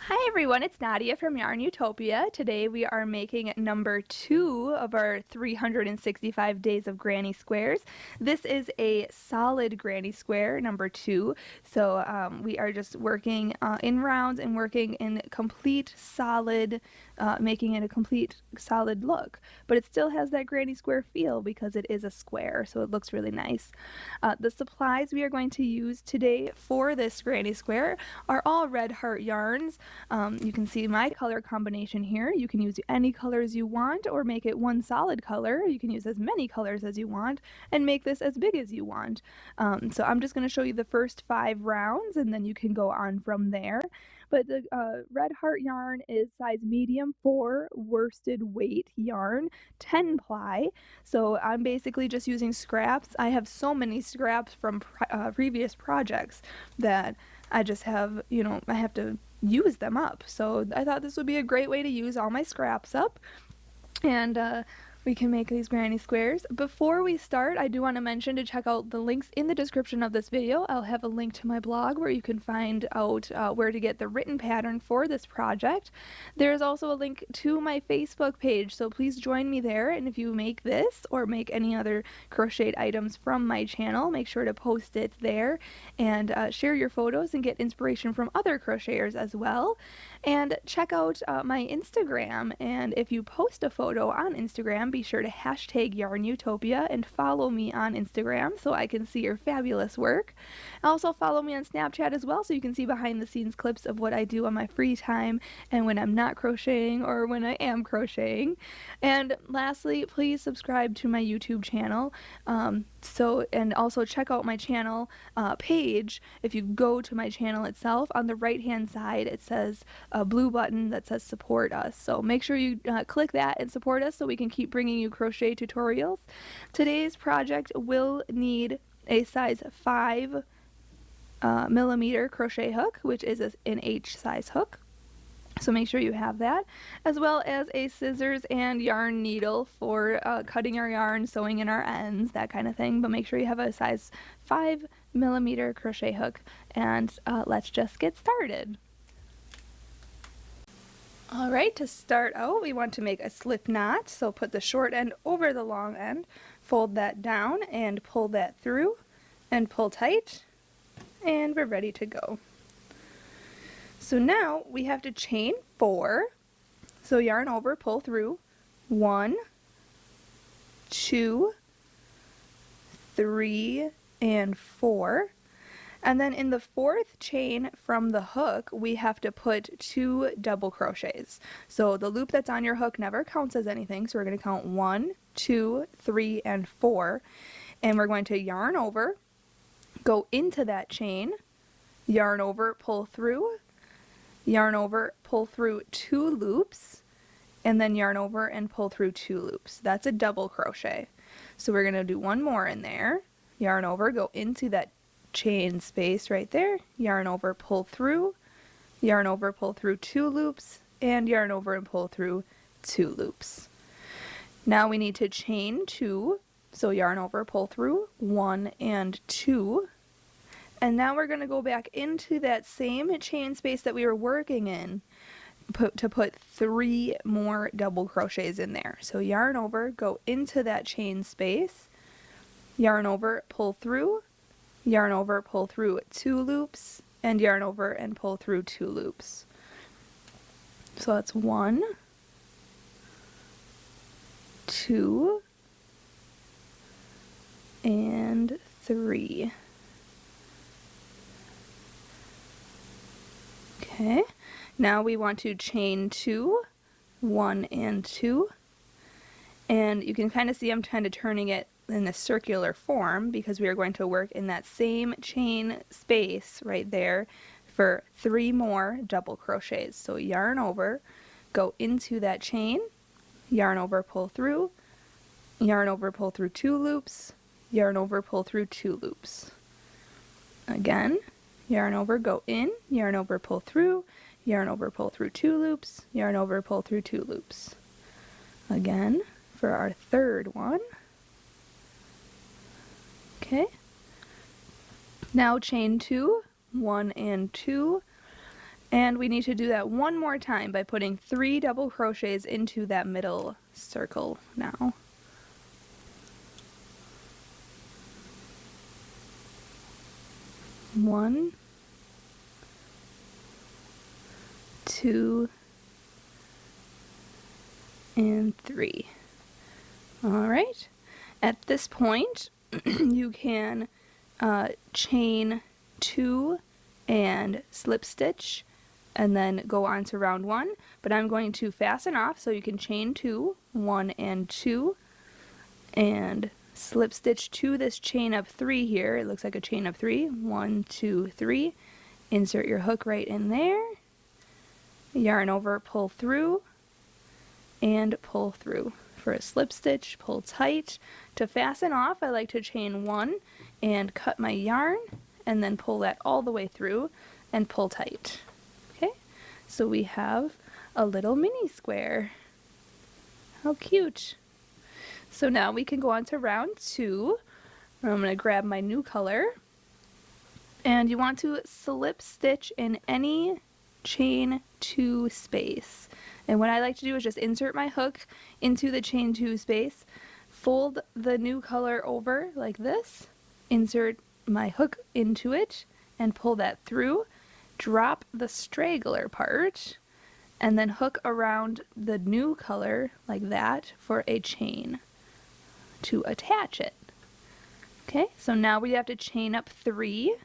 Hi everyone, it's Nadia from YARNutopia. Today we are making number 2 of our 365 days of granny squares. This is a solid granny square, number 2. So we are just working in rounds and working in complete solid, making it a complete solid look. But it still has that granny square feel because it is a square, so it looks really nice. The supplies we are going to use today for this granny square are all red heart yarns. You can see my color combination here. You can use any colors you want or make it one solid color. You can use as many colors as you want and make this as big as you want. So I'm just going to show you the first 5 rounds and then you can go on from there. But the red heart yarn is size medium 4 worsted weight yarn, 10 ply. So I'm basically just using scraps. I have so many scraps from previous projects that I just have, I have to use them up. So I thought this would be a great way to use all my scraps up. And we can make these granny squares. Before we start, I do want to mention to check out the links in the description of this video. I'll have a link to my blog where you can find out where to get the written pattern for this project. There's also a link to my Facebook page, so please join me there. And if you make this or make any other crocheted items from my channel, make sure to post it there and share your photos and get inspiration from other crocheters as well. And check out my Instagram, and if you post a photo on Instagram, be sure to hashtag YARNutopia and follow me on Instagram so I can see your fabulous work. Also follow me on Snapchat as well so you can see behind the scenes clips of what I do on my free time and when I'm not crocheting or when I am crocheting. And lastly, please subscribe to my YouTube channel. And also check out my channel page. If you go to my channel itself, on the right hand side it says a blue button that says support us. So make sure you click that and support us so we can keep bringing you crochet tutorials. Today's project will need a size 5 millimeter crochet hook, which is an H size hook. So make sure you have that, as well as a scissors and yarn needle for cutting our yarn, sewing in our ends, that kind of thing. But make sure you have a size 5 millimeter crochet hook, and let's just get started. Alright, to start out, we want to make a slip knot, so put the short end over the long end, fold that down and pull that through, and pull tight, and we're ready to go. So now we have to chain 4, so yarn over, pull through, 1, 2, 3, and 4. And then in the 4th chain from the hook, we have to put 2 double crochets. So the loop that's on your hook never counts as anything, so we're going to count 1, 2, 3, and 4. And we're going to yarn over, go into that chain, yarn over, pull through, yarn over, pull through 2 loops, and then yarn over and pull through 2 loops. That's a double crochet. So we're going to do one more in there, yarn over, go into that chain space right there, yarn over, pull through, yarn over, pull through 2 loops, and yarn over and pull through 2 loops. Now we need to chain 2, so yarn over, pull through 1 and 2, and now we're going to go back into that same chain space that we were working in to put 3 more double crochets in there. So yarn over, go into that chain space, yarn over, pull through, yarn over, pull through 2 loops, and yarn over and pull through 2 loops. So that's 1, 2, and 3. Okay, now we want to chain 2, 1 and 2, and you can kind of see I'm kind of turning it in a circular form because we are going to work in that same chain space right there for 3 more double crochets. So yarn over, go into that chain, yarn over, pull through, yarn over, pull through 2 loops, yarn over, pull through 2 loops. Again, yarn over, go in, yarn over, pull through, yarn over, pull through 2 loops, yarn over, pull through 2 loops. Again, for our 3rd one. Okay, now chain 2, 1 and 2, And we need to do that one more time by putting 3 double crochets into that middle circle now. 1, 2, and 3. All right. At this point, you can chain 2 and slip stitch and then go on to round 1, but I'm going to fasten off, so you can chain 2, 1 and 2, and slip stitch to this chain of 3 here. It looks like a chain of 3. 1, 2, 3. Insert your hook right in there, yarn over, pull through, and pull through. For a slip stitch, pull tight. To fasten off, I like to chain 1 and cut my yarn, and then pull that all the way through and pull tight. Okay, so we have a little mini square. How cute. So now we can go on to round 2. I'm going to grab my new color, and you want to slip stitch in any chain 2 space. And what I like to do is just insert my hook into the chain 2 space, fold the new color over like this, insert my hook into it, and pull that through, drop the straggler part, and then hook around the new color like that for a chain to attach it. Okay, so now we have to chain up 3,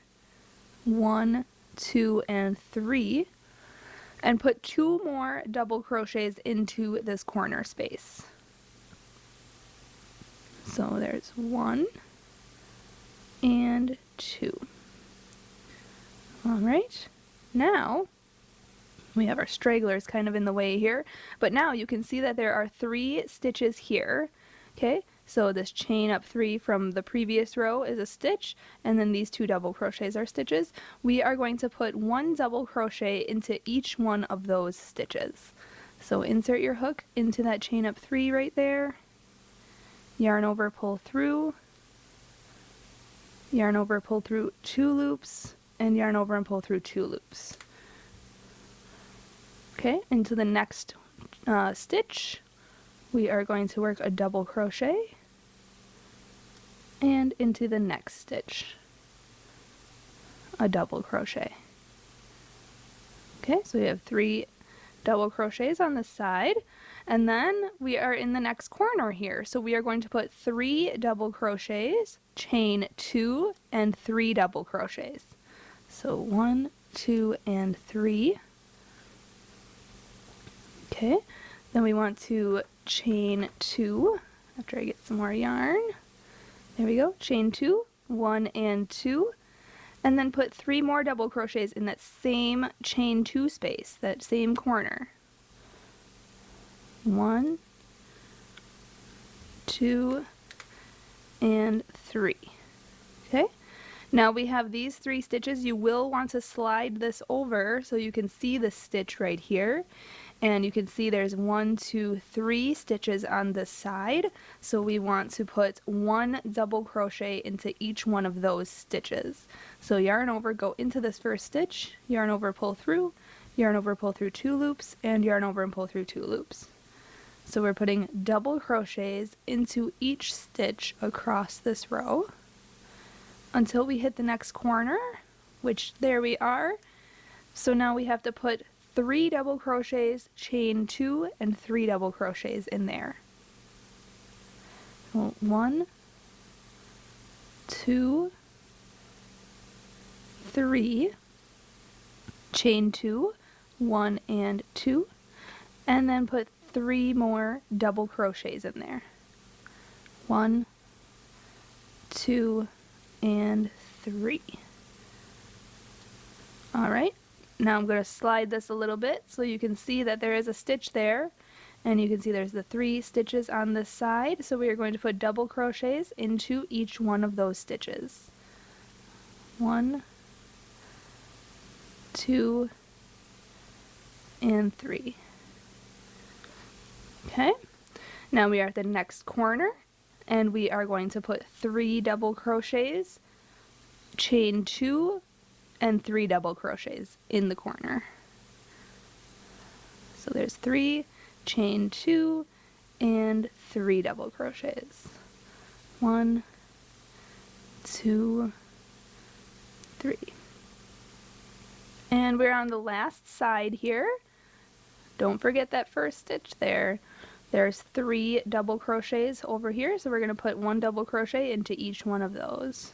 1, 2, and 3, and put 2 more double crochets into this corner space. So there's 1 and 2. All right, now we have our stragglers kind of in the way here, but now you can see that there are 3 stitches here. Okay, so this chain up 3 from the previous row is a stitch, and then these 2 double crochets are stitches. We are going to put 1 double crochet into each one of those stitches. So insert your hook into that chain up 3 right there, yarn over, pull through, yarn over, pull through 2 loops, and yarn over and pull through 2 loops. Okay, into the next stitch, we are going to work a double crochet, and into the next stitch, a double crochet. Okay, so we have 3 double crochets on this side, and then we are in the next corner here. So we are going to put 3 double crochets, chain 2, and 3 double crochets. So 1, 2, and 3. Okay, then we want to chain 2 after I get some more yarn. There we go, chain 2, 1 and 2, and then put 3 more double crochets in that same chain 2 space, that same corner. 1, 2, and 3. Okay, now we have these 3 stitches. You will want to slide this over so you can see the stitch right here. And you can see there's 1, 2, 3 stitches on this side, so we want to put 1 double crochet into each one of those stitches. So yarn over, go into this first stitch, yarn over, pull through, yarn over, pull through 2 loops, and yarn over and pull through 2 loops. So we're putting double crochets into each stitch across this row until we hit the next corner, which there we are. So now we have to put 3 double crochets, chain 2, and 3 double crochets in there. 1, 2, 3, chain 2, 1 and 2, and then put 3 more double crochets in there. 1, 2, and 3. All right. Now I'm going to slide this a little bit so you can see that there is a stitch there, and you can see there's the 3 stitches on this side. So we are going to put double crochets into each one of those stitches. 1, 2, and 3. Okay, now we are at the next corner, and we are going to put 3 double crochets, chain 2, and 3 double crochets in the corner. so there's 3, chain 2, and 3 double crochets. 1, 2, 3. And we're on the last side here. Don't forget that first stitch there. There's 3 double crochets over here, so we're going to put 1 double crochet into each one of those.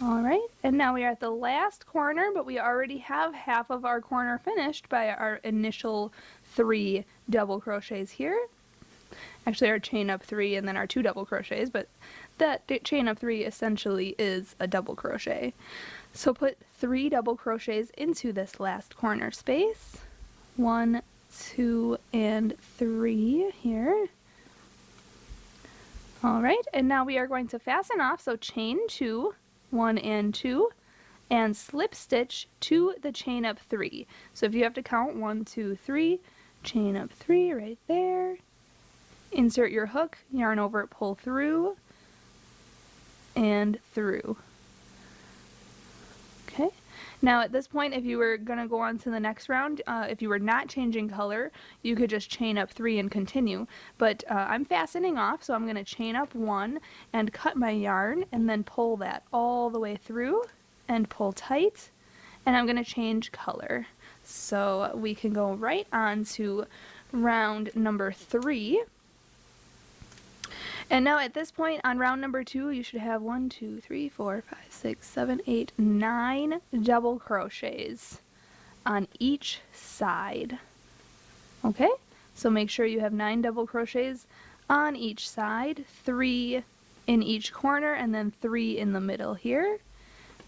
Alright, and now we are at the last corner, but we already have half of our corner finished by our initial 3 double crochets here. Actually, our chain up 3 and then our 2 double crochets, but that chain up 3 essentially is a double crochet. So put 3 double crochets into this last corner space. 1, 2, and 3 here. Alright, and now we are going to fasten off, so chain 2, 1 and 2, and slip stitch to the chain up 3. So if you have to count 1, 2, 3, chain up 3 right there. Insert your hook, yarn over, pull through, and through. Okay, now at this point, if you were going to go on to the next round, if you were not changing color, you could just chain up 3 and continue. But I'm fastening off, so I'm going to chain up 1 and cut my yarn and then pull that all the way through and pull tight. And I'm going to change color. So we can go right on to round number 3. And now at this point on round number 2, you should have 1, 2, 3, 4, 5, 6, 7, 8, 9 double crochets on each side. Okay, so make sure you have 9 double crochets on each side, 3 in each corner, and then 3 in the middle here.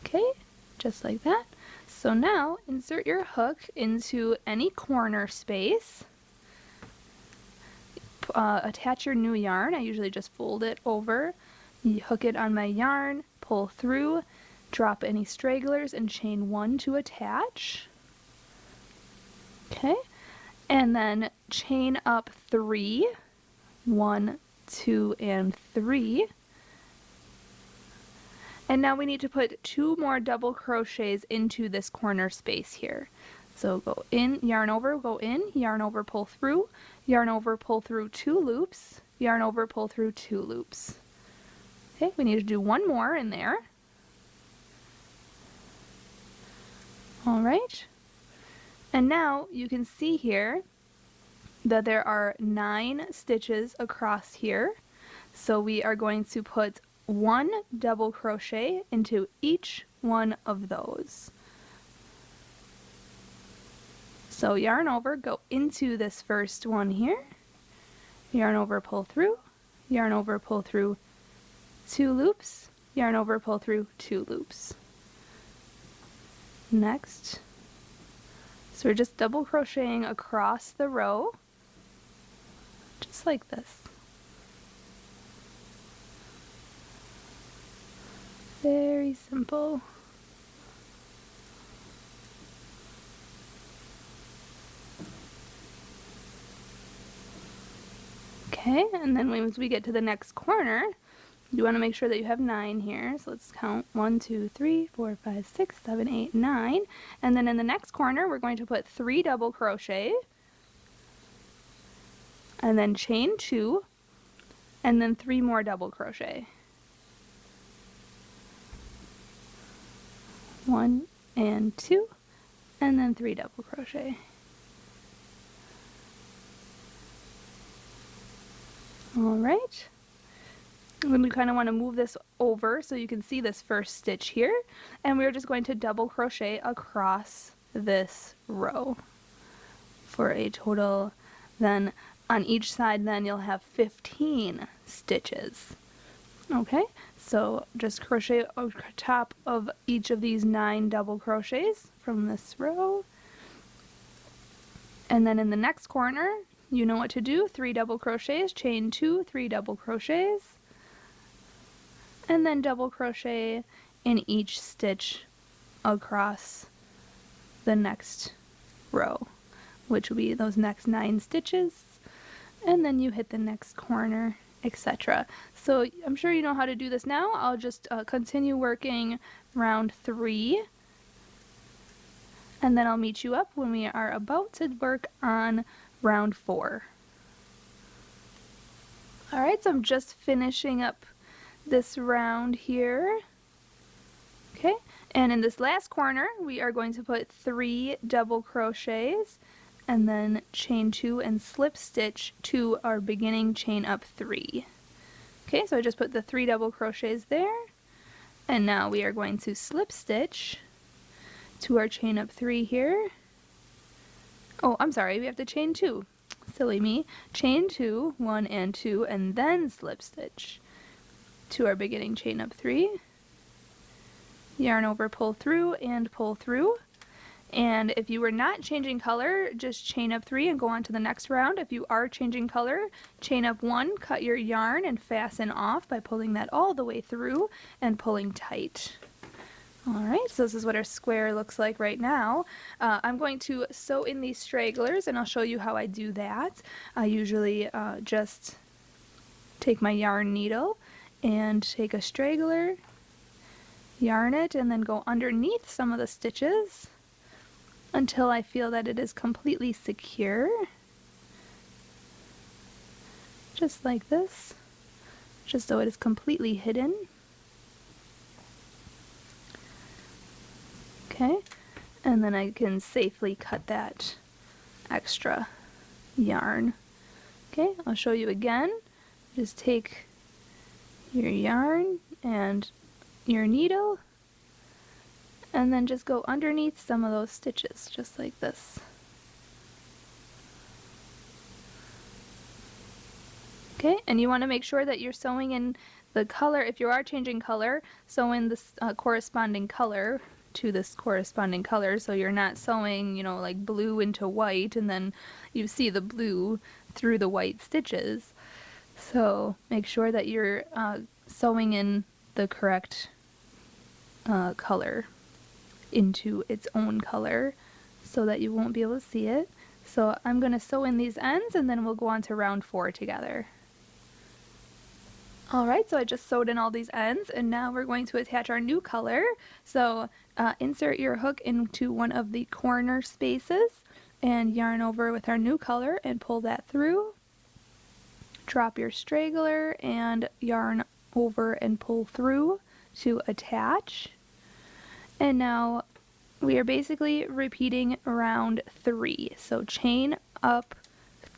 Okay, just like that. So now insert your hook into any corner space. Attach your new yarn. I usually just fold it over, you hook it on my yarn, pull through, drop any stragglers, and chain 1 to attach. Okay, and then chain up 3, 1, 2, and 3. And now we need to put 2 more double crochets into this corner space here. So go in, yarn over, go in, yarn over, pull through, yarn over, pull through 2 loops, yarn over, pull through 2 loops. Okay, we need to do 1 more in there. Alright, and now you can see here that there are 9 stitches across here. So we are going to put 1 double crochet into each one of those. So yarn over, go into this first one here, yarn over, pull through, yarn over, pull through 2 loops, yarn over, pull through 2 loops. Next, so we're just double crocheting across the row, just like this. Very simple. Okay, and then as we get to the next corner, you want to make sure that you have 9 here. So let's count 1, 2, 3, 4, 5, 6, 7, 8, 9. And then in the next corner, we're going to put 3 double crochet, and then chain 2, and then 3 more double crochet. 1 and 2, and then 3 double crochet. Alright, and we kind of want to move this over so you can see this first stitch here, and we're just going to double crochet across this row for a total, then on each side then you'll have 15 stitches. Okay, so just crochet over top of each of these 9 double crochets from this row, and then in the next corner you know what to do, 3 double crochets, chain 2, 3 double crochets, and then double crochet in each stitch across the next row, which will be those next 9 stitches, and then you hit the next corner, etc. So I'm sure you know how to do this now. I'll just continue working round 3 and then I'll meet you up when we are about to work on round 4. Alright, so I'm just finishing up this round here. Okay, and in this last corner we are going to put 3 double crochets and then chain 2 and slip stitch to our beginning chain up 3. Okay, so I just put the 3 double crochets there, and now we are going to slip stitch to our chain up 3 here. Oh, I'm sorry, we have to chain 2. Silly me. Chain 2, 1 and 2, and then slip stitch to our beginning chain up 3. Yarn over, pull through, and pull through. And if you were not changing color, just chain up 3 and go on to the next round. If you are changing color, chain up 1, cut your yarn, and fasten off by pulling that all the way through and pulling tight. Alright, so this is what our square looks like right now. I'm going to sew in these stragglers, and I'll show you how I do that. I usually just take my yarn needle and take a straggler, yarn it, and then go underneath some of the stitches until I feel that it is completely secure. Just like this, just so it is completely hidden. Okay, and then I can safely cut that extra yarn. Okay, I'll show you again. Just take your yarn and your needle, and then just go underneath some of those stitches, just like this. Okay, and you want to make sure that you're sewing in the color. If you are changing color, sew in this corresponding color to this corresponding color, so you're not sewing, you know, like blue into white and then you see the blue through the white stitches. So make sure that you're sewing in the correct color into its own color so that you won't be able to see it. So I'm going to sew in these ends, and then we'll go on to round 4 together. Alright, so I just sewed in all these ends, and now we're going to attach our new color. So insert your hook into one of the corner spaces and yarn over with our new color and pull that through. Drop your straggler and yarn over and pull through to attach. And now we are basically repeating round 3. So chain up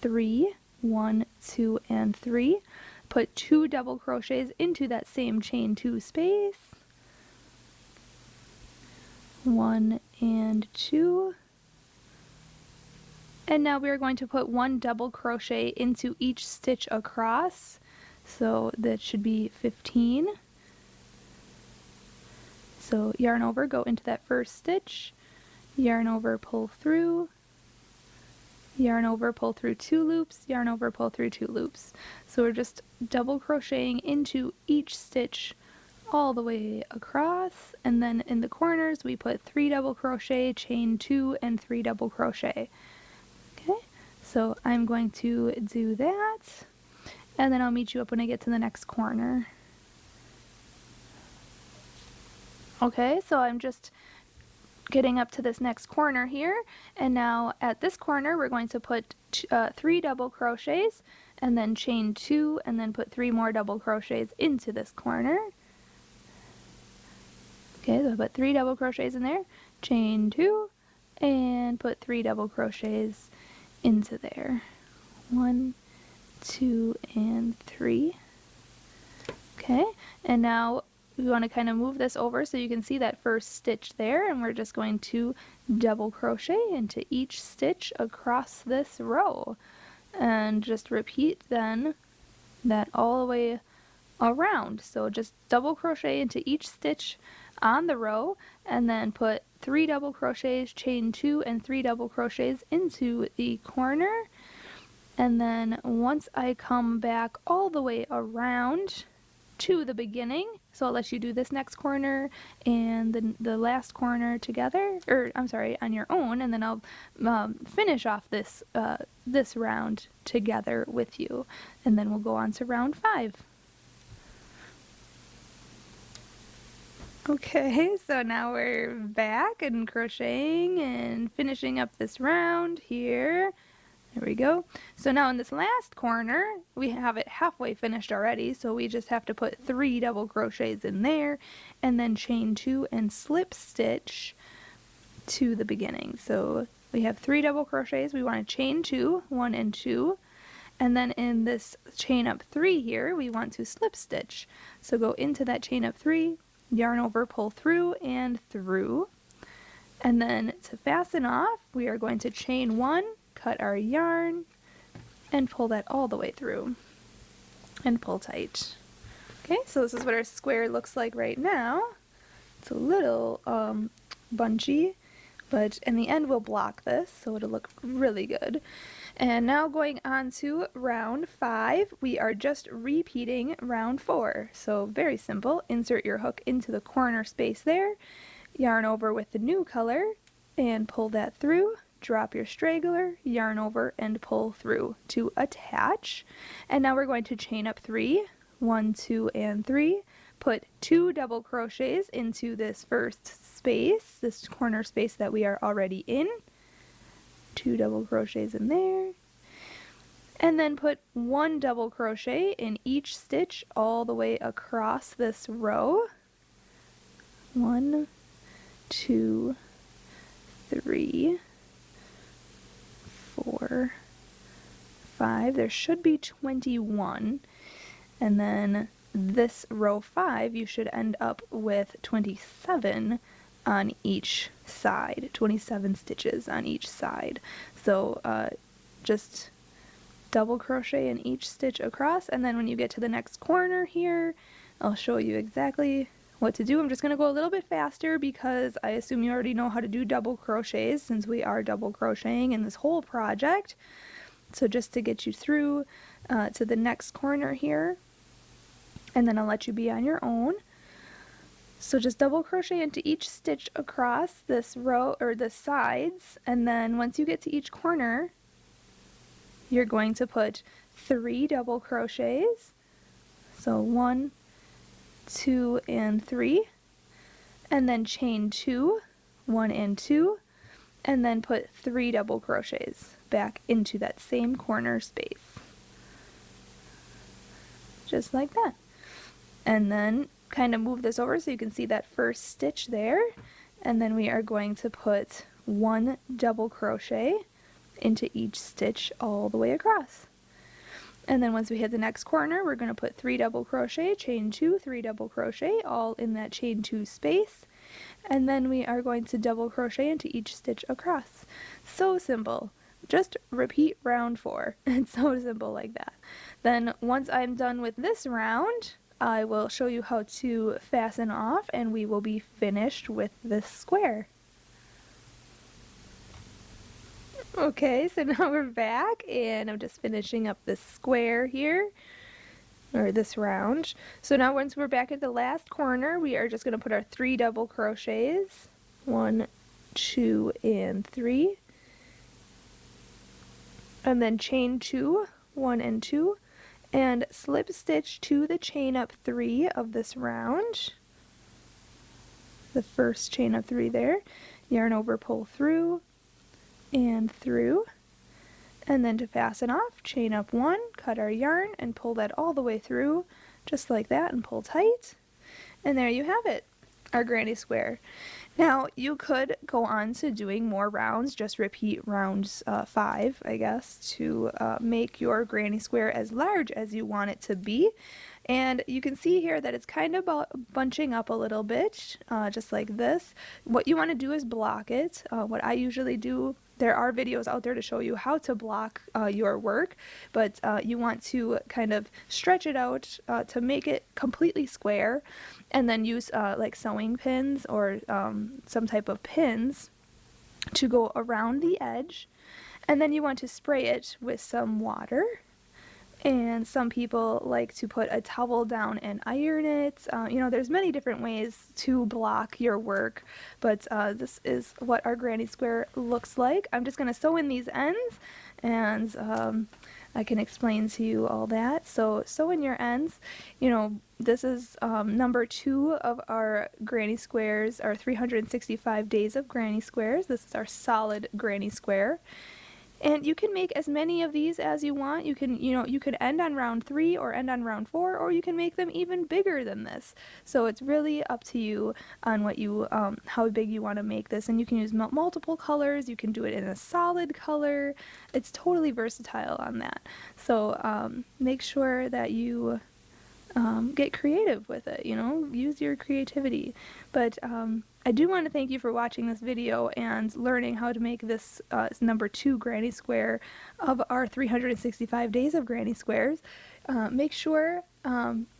3, 1, 2, and 3. Put 2 double crochets into that same chain 2 space. 1 and 2. And now we are going to put 1 double crochet into each stitch across. So that should be 15. So yarn over, go into that first stitch, yarn over, pull through, yarn over, pull through 2 loops, yarn over, pull through 2 loops. So we're just double crocheting into each stitch all the way across, and then in the corners we put 3 double crochet, chain 2, and 3 double crochet. Okay, so I'm going to do that, and then I'll meet you up when I get to the next corner. Okay, so I'm just getting up to this next corner here, and now at this corner we're going to put 3 double crochets and then chain 2 and then put 3 more double crochets into this corner. Okay, so I put 3 double crochets in there, chain 2, and put 3 double crochets into there. 1, 2, and 3. Okay, and now we want to kind of move this over so you can see that first stitch there, and we're just going to double crochet into each stitch across this row and just repeat then that all the way around. So just double crochet into each stitch on the row and then put 3 double crochets, chain 2, and 3 double crochets into the corner. And then once I come back all the way around to the beginning, so I'll let you do this next corner and the last corner together, or I'm sorry, on your own, and then I'll finish off this this round together with you, and then we'll go on to round 5. Okay, so now we're back and crocheting and finishing up this round here. There we go. So now in this last corner, we have it halfway finished already, so we just have to put 3 double crochets in there and then chain 2 and slip stitch to the beginning. So we have 3 double crochets. We want to chain 2, 1 and 2, and then in this chain up 3 here, we want to slip stitch. So go into that chain up 3, yarn over, pull through and through. And then to fasten off, we are going to chain 1, cut our yarn, and pull that all the way through and pull tight. Okay, so this is what our square looks like right now. It's a little bunchy, but in the end we'll block this so it'll look really good. And now going on to round 5, we are just repeating round 4. So very simple. Insert your hook into the corner space there, yarn over with the new color, and pull that through. Drop your straggler, yarn over, and pull through to attach. And now we're going to chain up 3, 1, 2, and 3. Put 2 double crochets into this first space, this corner space that we are already in. 2 double crochets in there, and then put 1 double crochet in each stitch all the way across this row. 1, 2, 3, 4, 5. There should be 21, and then this row 5 you should end up with 27 on each side, 27 stitches on each side. So just double crochet in each stitch across, and then when you get to the next corner here, I'll show you exactly what to do. I'm just going to go a little bit faster because I assume you already know how to do double crochets since we are double crocheting in this whole project. So just to get you through to the next corner here, and then I'll let you be on your own. So just double crochet into each stitch across this row or the sides, and then once you get to each corner, you're going to put 3 double crochets. So 1, 2, and 3, and then chain 2, 1 and 2, and then put 3 double crochets back into that same corner space. Just like that. And then kind of move this over so you can see that first stitch there, and then we are going to put 1 double crochet into each stitch all the way across. And then once we hit the next corner, we're going to put 3 double crochet, chain 2, 3 double crochet, all in that chain 2 space, and then we are going to double crochet into each stitch across. So simple. Just repeat round 4. It's so simple like that. Then once I'm done with this round, I will show you how to fasten off, and we will be finished with this square. Okay, so now we're back, and I'm just finishing up this square here, or this round. So now once we're back at the last corner, we are just going to put our 3 double crochets. 1, 2, and 3. And then chain 2, 1 and 2. And slip stitch to the chain up 3 of this round, the first chain up 3 there, yarn over, pull through and through, and then to fasten off, chain up 1, cut our yarn and pull that all the way through just like that and pull tight, and there you have it, our granny square. Now you could go on to doing more rounds, just repeat rounds 5, I guess, to make your granny square as large as you want it to be. And you can see here that it's kind of bunching up a little bit, just like this. What you want to do is block it. What I usually do, there are videos out there to show you how to block your work, but you want to kind of stretch it out to make it completely square, and then use like sewing pins or some type of pins to go around the edge, and then you want to spray it with some water. And some people like to put a towel down and iron it. You know, there's many different ways to block your work, but this is what our granny square looks like. I'm just going to sew in these ends, and I can explain to you all that. So sew in your ends. You know, this is number 2 of our granny squares, our 365 days of granny squares. This is our solid granny square. And you can make as many of these as you want. You can end on round 3 or end on round 4, or you can make them even bigger than this. So it's really up to you on what you, how big you want to make this. And you can use multiple colors. You can do it in a solid color. It's totally versatile on that. So make sure that you get creative with it, use your creativity. But I do want to thank you for watching this video and learning how to make this number 2 granny square of our 365 days of granny squares. Make sure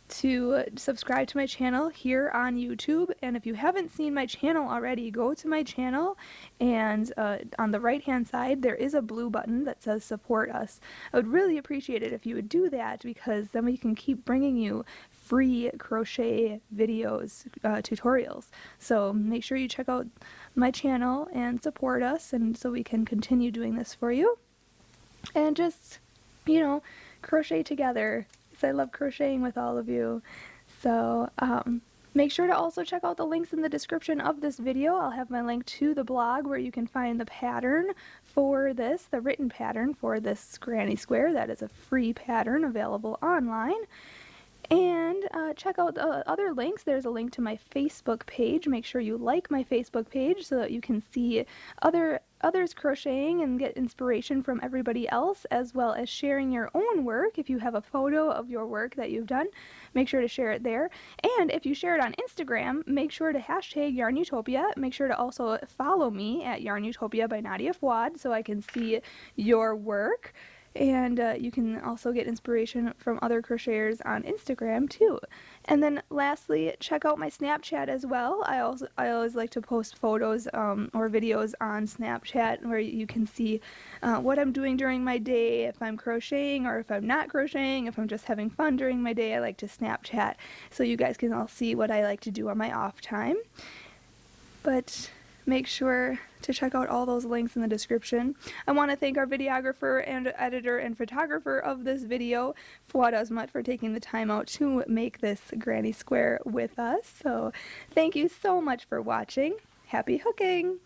to subscribe to my channel here on YouTube, and if you haven't seen my channel already, go to my channel, and on the right hand side there is a blue button that says support us. I would really appreciate it if you would do that, because then we can keep bringing you free crochet videos, tutorials. So make sure you check out my channel and support us, and so we can continue doing this for you, and just crochet together. I love crocheting with all of you. So make sure to also check out the links in the description of this video. I'll have my link to the blog where you can find the pattern for this, the written pattern for this granny square. That is a free pattern available online. And check out the other links. There's a link to my Facebook page. Make sure you like my Facebook page so that you can see others crocheting and get inspiration from everybody else, as well as sharing your own work. If you have a photo of your work that you've done, make sure to share it there. And if you share it on Instagram, make sure to hashtag YARNutopia. Make sure to also follow me at YARNutopia by Nadia Fuad so I can see your work. And you can also get inspiration from other crocheters on Instagram too. And then lastly, check out my Snapchat as well. I always like to post photos or videos on Snapchat where you can see what I'm doing during my day, if I'm crocheting or if I'm not crocheting, if I'm just having fun during my day. I like to Snapchat so you guys can all see what I like to do on my off time. But make sure to check out all those links in the description. I want to thank our videographer and editor and photographer of this video, Fuad Azmat, for taking the time out to make this granny square with us. So thank you so much for watching. Happy hooking!